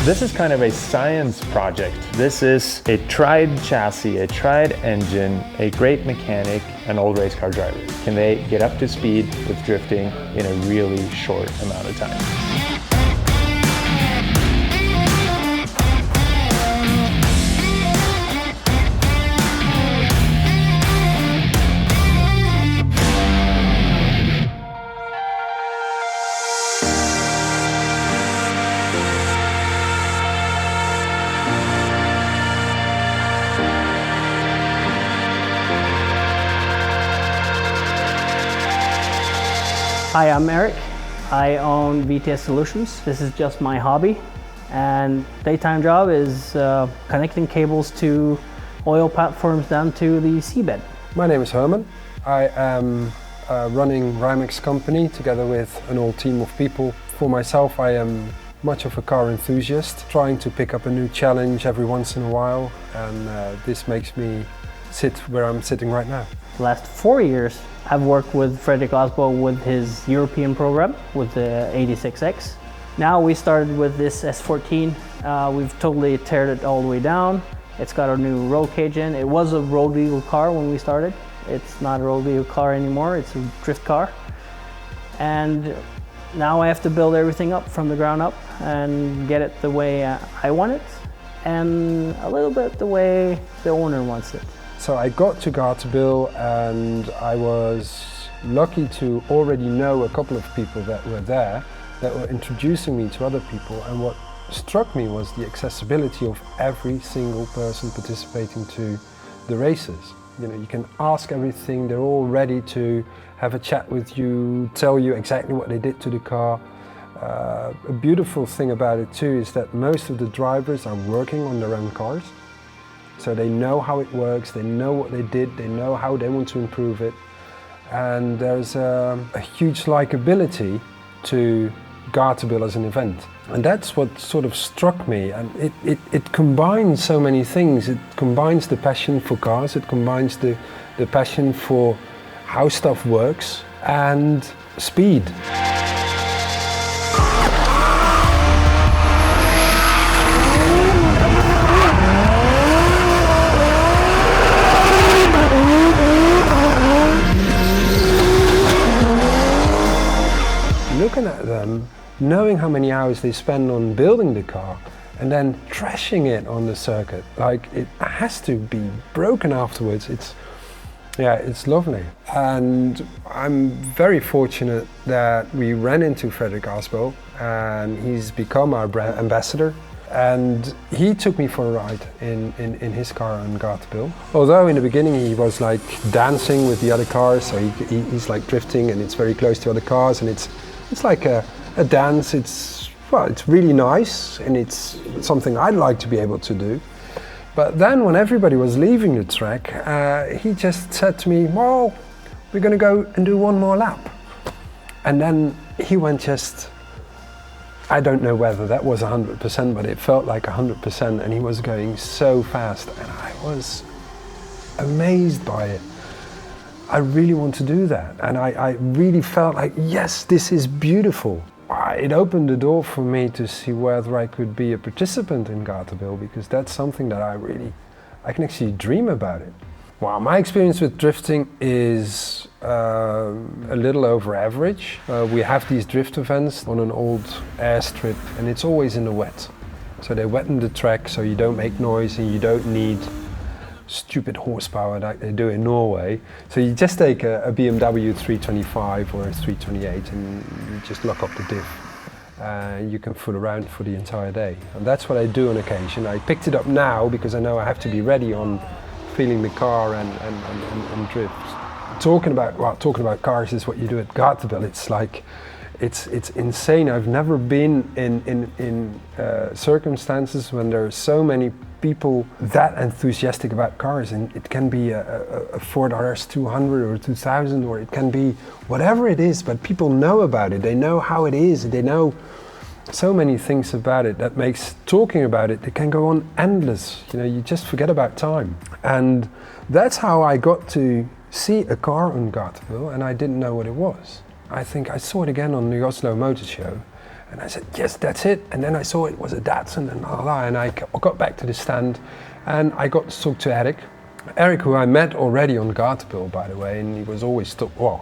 This is kind of a science project. This is a tried chassis, a tried engine, a great mechanic, an old race car driver. Can they get up to speed with drifting in a really short amount of time? Hi, I'm Eric. I own VTS Solutions. This is just my hobby, and daytime job is connecting cables to oil platforms down to the seabed. My name is Herman. I am running Rymax company together with an old team of people. For myself, I am much of a car enthusiast, trying to pick up a new challenge every once in a while, and this makes me sit where I'm sitting right now. The last 4 years, I've worked with Fredrik Osbo with his European program with the 86X. Now we started with this S14. We've totally teared it all the way down. It's got a new roll cage in. It was a road vehicle car when we started. It's not a road vehicle car anymore, it's a drift car. And now I have to build everything up from the ground up and get it the way I want it, and a little bit the way the owner wants it. So I got to Garterville, and I was lucky to already know a couple of people that were there that were introducing me to other people, and what struck me was the accessibility of every single person participating to the races. You know, you can ask everything, they're all ready to have a chat with you, tell you exactly what they did to the car. A beautiful thing about it too is that most of the drivers are working on their own cars. So they know how it works, they know what they did, they know how they want to improve it. And there's a huge likability to Garterville as an event. And that's what sort of struck me. And it combines so many things. It combines the passion for cars, it combines the passion for how stuff works, and speed. Looking at them, knowing how many hours they spend on building the car and then trashing it on the circuit, like it has to be broken afterwards. It's lovely. And I'm very fortunate that we ran into Fredrik Osbo, and he's become our brand ambassador. And he took me for a ride in his car on Garterville. Although in the beginning he was like dancing with the other cars, so he's like drifting and it's very close to other cars, and it's like a dance. It's really nice, and it's something I'd like to be able to do. But then when everybody was leaving the track, he just said to me, well, we're going to go and do one more lap. And then he went I don't know whether that was 100%, but it felt like 100%, and he was going so fast, and I was amazed by it. I really want to do that, and I really felt like, yes, this is beautiful. It opened the door for me to see whether I could be a participant in Garterville, because that's something that I can actually dream about it. Well, my experience with drifting is a little over average. We have these drift events on an old airstrip, and it's always in the wet. So they wetten the track so you don't make noise and you don't need stupid horsepower like they do in Norway. So you just take a BMW 325 or a 328 and you just lock up the diff. You can fool around for the entire day. And that's what I do on occasion. I picked it up now because I know I have to be ready on feeling the car and drifts. Talking about cars is what you do at Garterville. It's like, it's insane. I've never been in circumstances when there are so many people that enthusiastic about cars, and it can be a Ford RS 200 or 2000, or it can be whatever it is, but people know about it, they know how it is, they know so many things about it that makes talking about it can go on endless. You know, you just forget about time. And that's how I got to see a car on Garterville, and I didn't know what it was. I think I saw it again on the Oslo Motor Show, And I said, yes, that's it. And then I saw it was a Datsun and and I got back to the stand and I got to talk to Eric. Eric, who I met already on Garterbill, by the way, and he was always,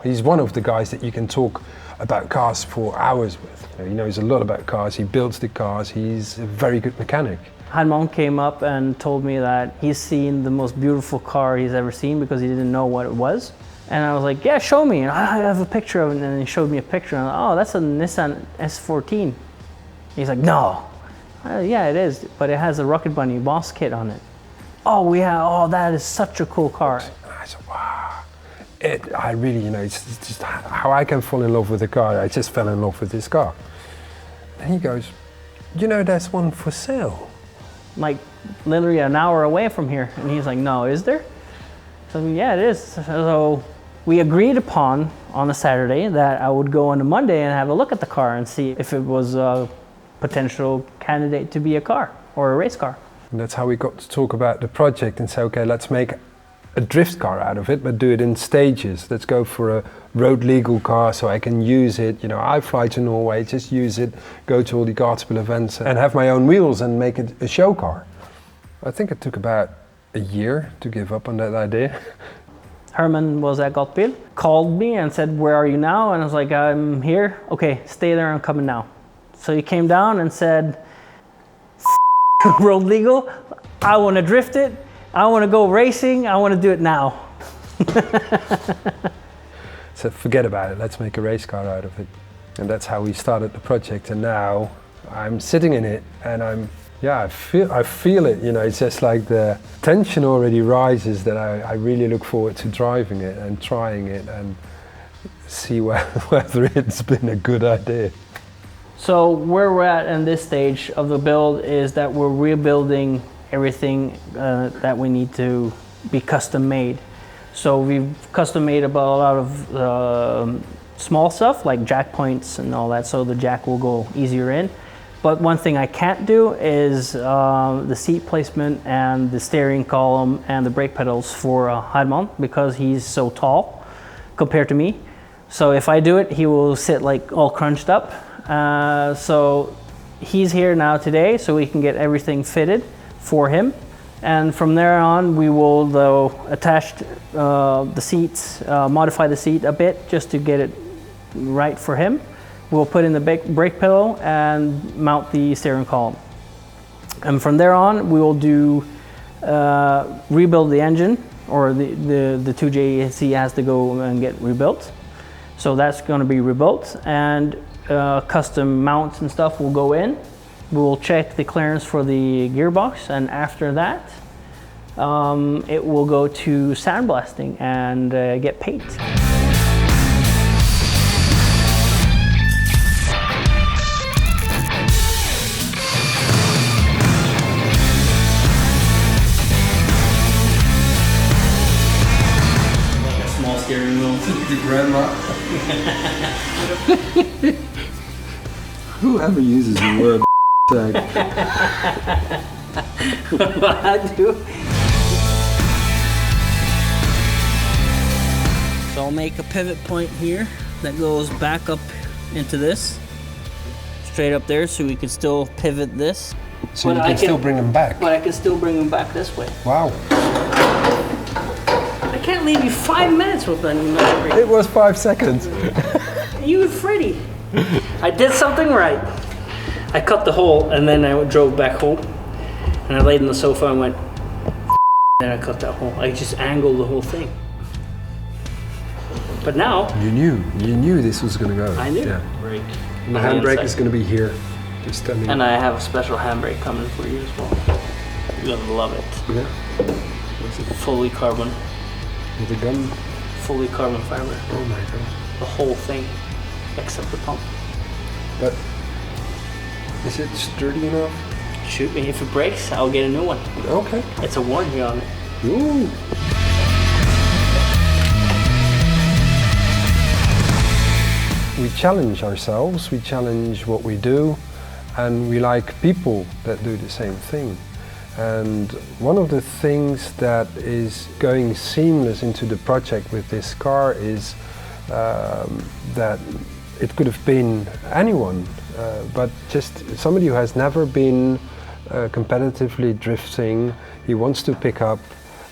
he's one of the guys that you can talk about cars for hours with. He knows a lot about cars, he builds the cars, he's a very good mechanic. Hadmon came up and told me that he's seen the most beautiful car he's ever seen because he didn't know what it was. And I was like, yeah, show me. And I have a picture of it. And he showed me a picture. And I'm like, oh, that's a Nissan S14. He's like, no. Yeah, it is. But it has a Rocket Bunny boss kit on it. Oh, that is such a cool car. And I said, wow. I really, it's just how I can fall in love with a car. I just fell in love with this car. And he goes, there's one for sale. Like literally an hour away from here. And he's like, no, is there? So yeah, it is. So we agreed upon on a Saturday that I would go on a Monday and have a look at the car and see if it was a potential candidate to be a car or a race car. And that's how we got to talk about the project and say, okay, let's make a drift car out of it, but do it in stages. Let's go for a road legal car so I can use it. I fly to Norway, just use it, go to all the Garterbill events and have my own wheels and make it a show car. I think it took about a year to give up on that idea. Herman was at Garterbill, called me and said, where are you now? And I was like, I'm here. Okay, stay there, I'm coming now. So he came down and said, road legal, I want to drift it, I want to go racing, I want to do it now. So forget about it, let's make a race car out of it. And that's how we started the project, and now I'm sitting in it and I feel it, it's just like the tension already rises that I really look forward to driving it and trying it and see whether it's been a good idea. So where we're at in this stage of the build is that we're rebuilding everything that we need to be custom made. So we've custom made about a lot of small stuff like jack points and all that, so the jack will go easier in. But one thing I can't do is the seat placement and the steering column and the brake pedals for Hadmon because he's so tall compared to me. So if I do it, he will sit like all crunched up. So he's here now today so we can get everything fitted for him. And from there on, we will though attach the seats, modify the seat a bit just to get it right for him. We'll put in the brake pedal and mount the steering column. And from there on, we will do rebuild the engine, or the 2JC has to go and get rebuilt. So that's going to be rebuilt, and custom mounts and stuff will go in. We will check the clearance for the gearbox, and after that, it will go to sandblasting and get paint. Steering wheel. Your grandma. Whoever uses the word tag. What I do. So I'll make a pivot point here that goes back up into this, straight up there, so we can still pivot this. So you can still bring them back. But I can still bring them back this way. Wow. I can't leave you 5 minutes with that. It was 5 seconds. You and Freddy. I did something right. I cut the hole and then I drove back home. And I laid on the sofa and went, and I cut that hole. I just angled the whole thing. But now... You knew this was going to go. I knew. Yeah. Brake. And the handbrake is going to be here. And I have a special handbrake coming for you as well. You're going to love it. Yeah. Fully carbon. With a gun? Fully carbon fiber. Oh my god. The whole thing, except the pump. But is it sturdy enough? Shoot me, if it breaks, I'll get a new one. Okay. It's a warranty on it. Ooh. We challenge ourselves, we challenge what we do, and we like people that do the same thing. And one of the things that is going seamless into the project with this car is that it could have been anyone, but just somebody who has never been competitively drifting. He wants to pick up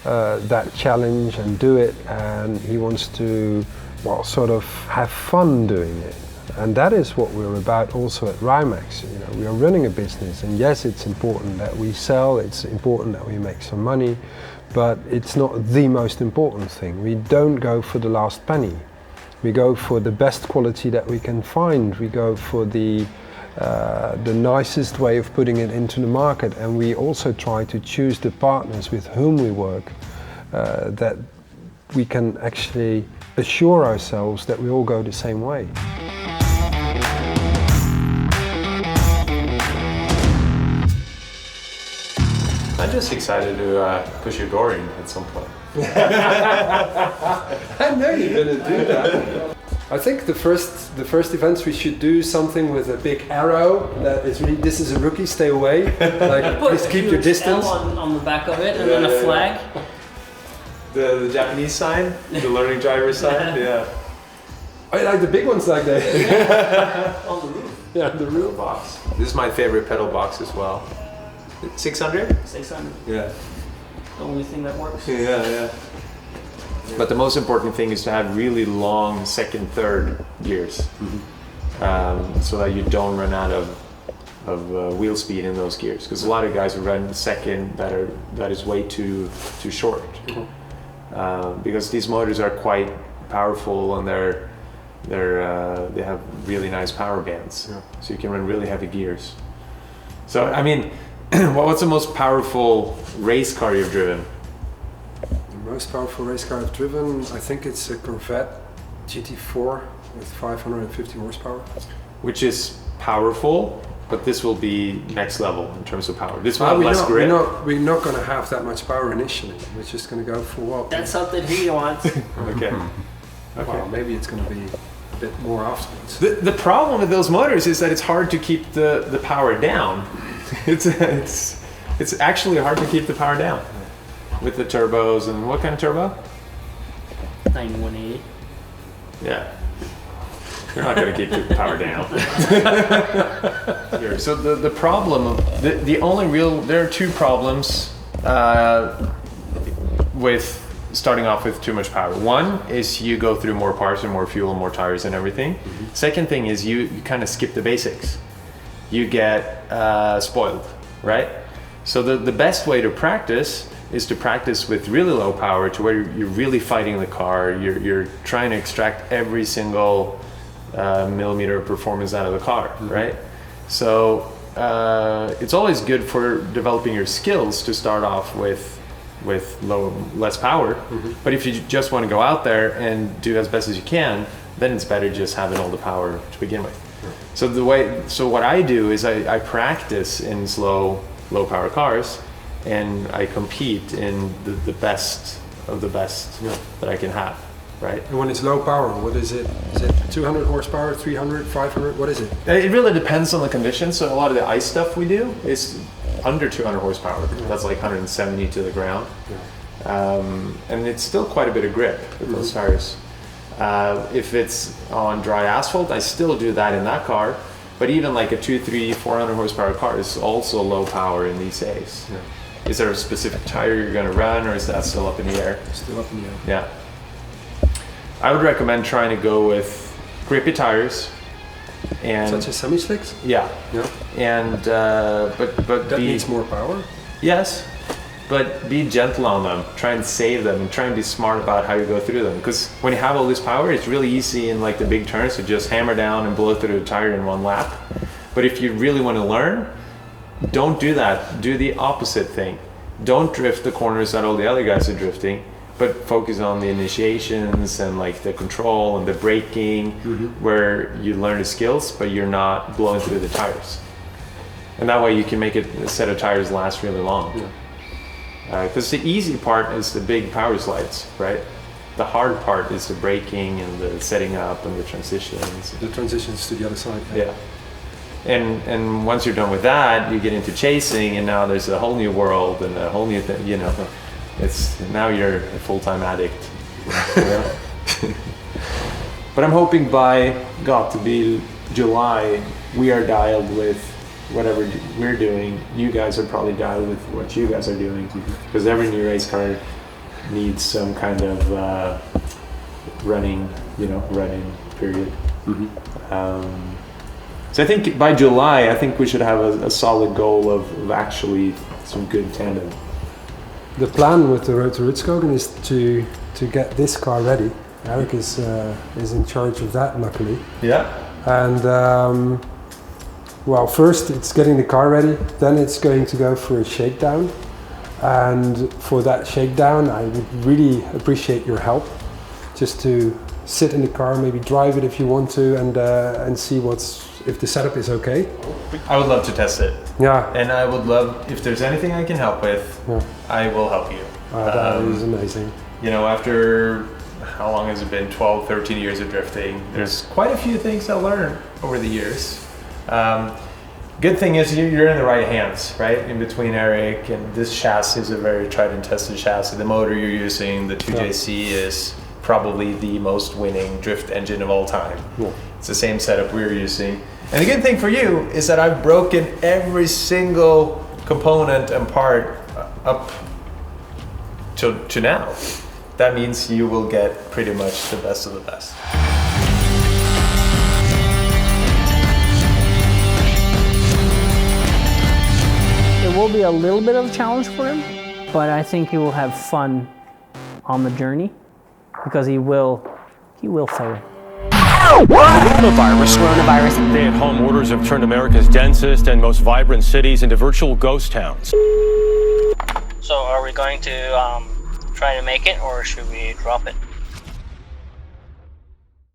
that challenge and do it, and he wants to, well, sort of have fun doing it. And that is what we're about also at Rymax. You know, we are running a business, and yes, it's important that we sell, it's important that we make some money, but it's not the most important thing. We don't go for the last penny. We go for the best quality that we can find. We go for the nicest way of putting it into the market, and we also try to choose the partners with whom we work, that we can actually assure ourselves that we all go the same way. I'm just excited to push your door in at some point. I know you're gonna do that. I think the first events we should do something with a big arrow that is really, this is a rookie, stay away. Like, please keep your distance. on the back of it, and then a flag. The Japanese sign, the learning driver sign, yeah. I like the big ones like that. On the roof. Yeah, the real Box. This is my favorite pedal box as well. 600? 600. Yeah. The only thing that works. Yeah. But the most important thing is to have really long second, third gears, so that you don't run out of wheel speed in those gears. Because a lot of guys run second that is way too short. Because these motors are quite powerful, and they have really nice power bands, so you can run really heavy gears. So I mean, what's the most powerful race car you've driven? The most powerful race car I've driven, I think it's a Corvette GT4 with 550 horsepower. Which is powerful, but this will be next level in terms of power. This will have less grip. We're not going to have that much power initially. We're just going to go for what? That's something he wants. Okay. Well, maybe it's going to be a bit more afterwards. The problem with those motors is that it's hard to keep the power down. It's actually hard to keep the power down with the turbos. And what kind of turbo? 9180. Yeah. You're not going to keep the power down. Here. So the problem, there are two problems with starting off with too much power. One is you go through more parts and more fuel and more tires and everything. Second thing is you kind of skip the basics. You get spoiled, right? So the best way to practice is to practice with really low power, to where you're really fighting the car. You're trying to extract every single millimeter of performance out of the car, right? So it's always good for developing your skills to start off with less power. But if you just want to go out there and do as best as you can, then it's better just having all the power to begin with. So what I do is I practice in low power cars, and I compete in the best of the best that I can have, right? And when it's low power, what is it? Is it 200 horsepower, 300, 500? What is it? It really depends on the conditions. So a lot of the ice stuff we do is under 200 horsepower. That's like 170 to the ground. And it's still quite a bit of grip with those tires. If it's on dry asphalt, I still do that in that car. But even like a 200, 300, 400 horsepower car is also low power in these days. Is there a specific tire you're going to run, or is that still up in the air? Still up in the air. Yeah. I would recommend trying to go with grippy tires. And such as semi-slicks? Yeah. And but that needs more power? Yes. But be gentle on them. Try and save them, and try and be smart about how you go through them. Because when you have all this power, it's really easy in like the big turns to just hammer down and blow through the tire in one lap. But if you really want to learn, don't do that. Do the opposite thing. Don't drift the corners that all the other guys are drifting, but focus on the initiations and like the control and the braking, where you learn the skills, but you're not blowing through the tires. And that way you can make a set of tires last really long. Because the easy part is the big power slides, right? The hard part is the braking and the setting up and the transitions. The transitions to the other side. Yeah. And once you're done with that, you get into chasing, and now there's a whole new world and a whole new thing, you know. It's now you're a full-time addict. But I'm hoping by, God, to be July, we are dialed with whatever we're doing. You guys are probably dialed with what you guys are doing, because every new race car needs some kind of running period. So I think by July, I think we should have a solid goal of actually some good tandem. The plan with the Road to Rudskogen is to get this car ready. Eric is in charge of that, luckily. Yeah. And well, first it's getting the car ready, then it's going to go for a shakedown. And for that shakedown, I would really appreciate your help, just to sit in the car, maybe drive it if you want to, and see if the setup is okay. I would love to test it. Yeah. And I would love, if there's anything I can help with, I will help you. That is amazing. You know, after, how long has it been? 12, 13 years of drifting. There's quite a few things I learned over the years. Good thing is you're in the right hands, right? In between Eric, and this chassis is a very tried and tested chassis. The motor you're using, the 2JC, is probably the most winning drift engine of all time. Yeah. It's the same setup we're using. And the good thing for you is that I've broken every single component and part up to now. That means you will get pretty much the best of the best. It will be a little bit of a challenge for him, but I think he will have fun on the journey, because he will fail. Coronavirus. Stay-at-home orders have turned America's densest and most vibrant cities into virtual ghost towns. So are we going to try to make it, or should we drop it?